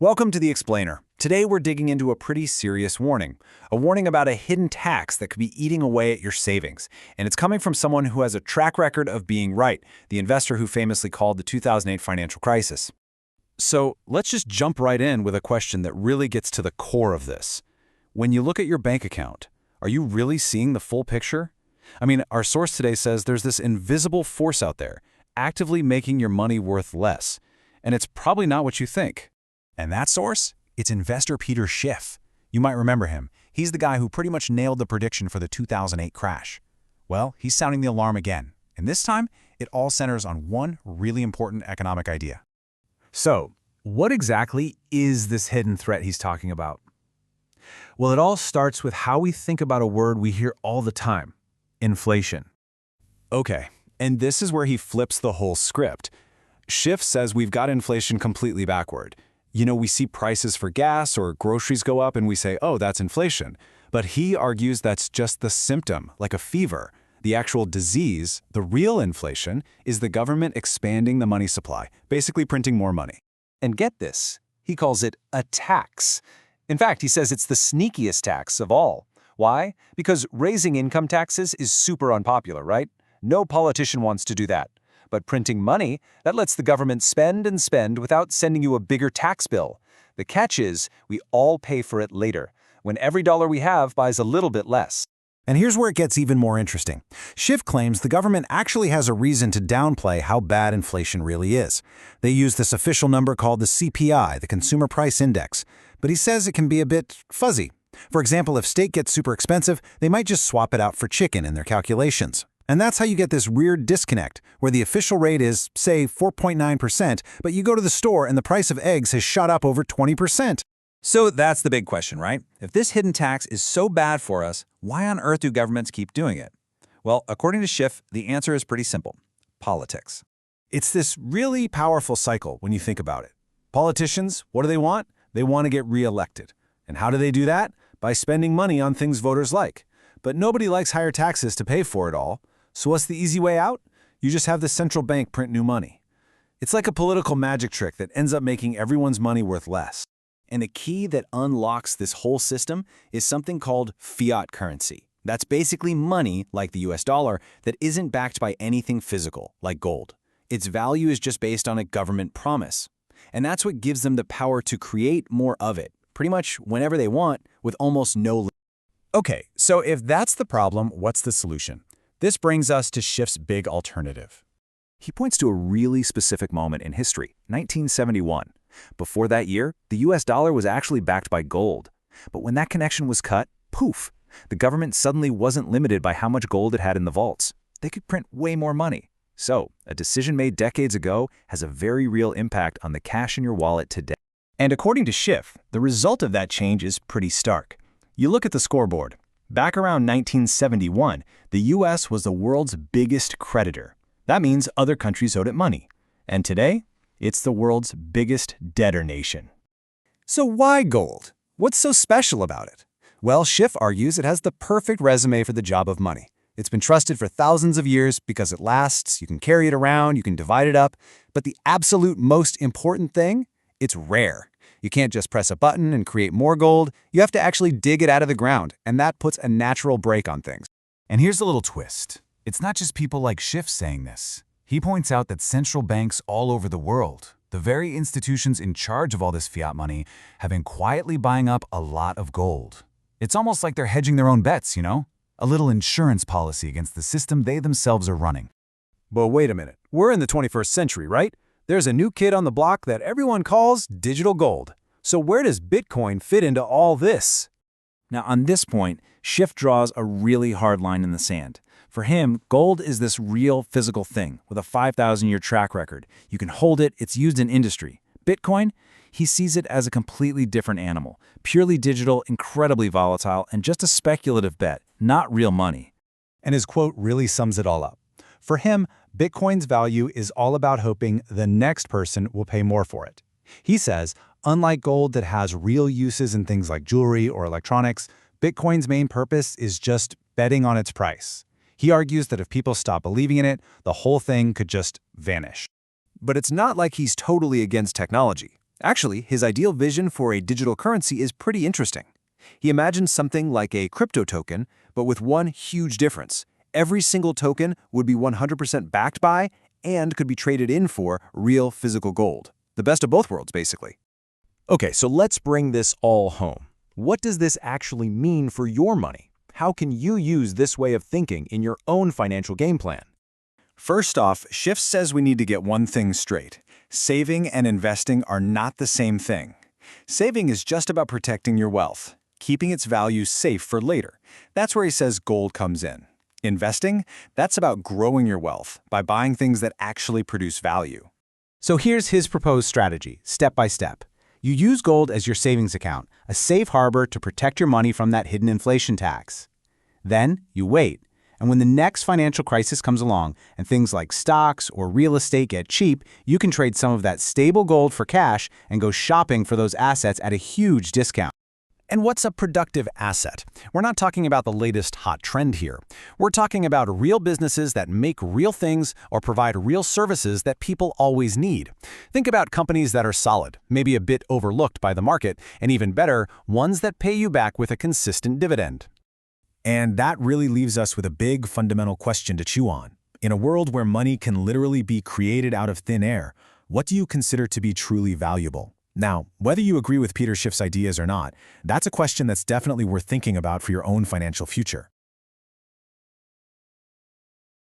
Welcome to The Explainer. Today we're digging into a pretty serious warning. A warning about a hidden tax that could be eating away at your savings. And it's coming from someone who has a track record of being right, the investor who famously called the 2008 financial crisis. So let's just jump right in with a question that really gets to the core of this. When you look at your bank account, are you really seeing the full picture? I mean, our source today says there's this invisible force out there, actively making your money worth less. And it's probably not what you think. And that source? It's investor Peter Schiff. You might remember him. He's the guy who pretty much nailed the prediction for the 2008 crash. Well, he's sounding the alarm again. And this time, it all centers on one really important economic idea. So, what exactly is this hidden threat he's talking about? Well, it all starts with how we think about a word we hear all the time: inflation. Okay, and this is where he flips the whole script. Schiff says we've got inflation completely backward. You know, we see prices for gas or groceries go up and we say, oh, that's inflation. But he argues that's just the symptom, like a fever. The actual disease, the real inflation, is the government expanding the money supply, basically printing more money. And get this, he calls it a tax. In fact, he says it's the sneakiest tax of all. Why? Because raising income taxes is super unpopular, right? No politician wants to do that. But printing money, that lets the government spend and spend without sending you a bigger tax bill. The catch is, we all pay for it later, when every dollar we have buys a little bit less. And here's where it gets even more interesting. Schiff claims the government actually has a reason to downplay how bad inflation really is. They use this official number called the CPI, the Consumer Price Index. But he says it can be a bit fuzzy. For example, if steak gets super expensive, they might just swap it out for chicken in their calculations. And that's how you get this weird disconnect, where the official rate is, say, 4.9%, but you go to the store and the price of eggs has shot up over 20%. So that's the big question, right? If this hidden tax is so bad for us, why on earth do governments keep doing it? Well, according to Schiff, the answer is pretty simple: politics. It's this really powerful cycle when you think about it. Politicians, what do they want? They want to get reelected. And how do they do that? By spending money on things voters like. But nobody likes higher taxes to pay for it all. So what's the easy way out? You just have the central bank print new money. It's like a political magic trick that ends up making everyone's money worth less. And the key that unlocks this whole system is something called fiat currency. That's basically money, like the US dollar, that isn't backed by anything physical, like gold. Its value is just based on a government promise. And that's what gives them the power to create more of it, pretty much whenever they want, with almost no limit. Okay, so if that's the problem, what's the solution? This brings us to Schiff's big alternative. He points to a really specific moment in history, 1971. Before that year, the US dollar was actually backed by gold. But when that connection was cut, poof, the government suddenly wasn't limited by how much gold it had in the vaults. They could print way more money. So, a decision made decades ago has a very real impact on the cash in your wallet today. And according to Schiff, the result of that change is pretty stark. You look at the scoreboard. Back around 1971, the US was the world's biggest creditor. That means other countries owed it money. And today, it's the world's biggest debtor nation. So why gold? What's so special about it? Well, Schiff argues it has the perfect resume for the job of money. It's been trusted for thousands of years because it lasts, you can carry it around, you can divide it up. But the absolute most important thing, it's rare. You can't just press a button and create more gold. You have to actually dig it out of the ground, and that puts a natural brake on things. And here's a little twist. It's not just people like Schiff saying this. He points out that central banks all over the world, the very institutions in charge of all this fiat money, have been quietly buying up a lot of gold. It's almost like they're hedging their own bets, you know? A little insurance policy against the system they themselves are running. But wait a minute, we're in the 21st century, right? There's a new kid on the block that everyone calls digital gold. So where does Bitcoin fit into all this? Now, on this point, Schiff draws a really hard line in the sand. For him, gold is this real physical thing with a 5,000-year track record. You can hold it, it's used in industry. Bitcoin, he sees it as a completely different animal, purely digital, incredibly volatile, and just a speculative bet, not real money. And his quote really sums it all up. For him, Bitcoin's value is all about hoping the next person will pay more for it. He says, unlike gold that has real uses in things like jewelry or electronics, Bitcoin's main purpose is just betting on its price. He argues that if people stop believing in it, the whole thing could just vanish. But it's not like he's totally against technology. Actually, his ideal vision for a digital currency is pretty interesting. He imagines something like a crypto token, but with one huge difference. Every single token would be 100% backed by and could be traded in for real physical gold. The best of both worlds, basically. Okay, so let's bring this all home. What does this actually mean for your money? How can you use this way of thinking in your own financial game plan? First off, Schiff says we need to get one thing straight. Saving and investing are not the same thing. Saving is just about protecting your wealth, keeping its value safe for later. That's where he says gold comes in. Investing, that's about growing your wealth by buying things that actually produce value. So here's his proposed strategy, step by step. You use gold as your savings account, a safe harbor to protect your money from that hidden inflation tax. Then you wait, and when the next financial crisis comes along and things like stocks or real estate get cheap, you can trade some of that stable gold for cash and go shopping for those assets at a huge discount. And what's a productive asset? We're not talking about the latest hot trend here. We're talking about real businesses that make real things or provide real services that people always need. Think about companies that are solid, maybe a bit overlooked by the market, and even better, ones that pay you back with a consistent dividend. And that really leaves us with a big fundamental question to chew on. In a world where money can literally be created out of thin air, what do you consider to be truly valuable? Now, whether you agree with Peter Schiff's ideas or not, that's a question that's definitely worth thinking about for your own financial future.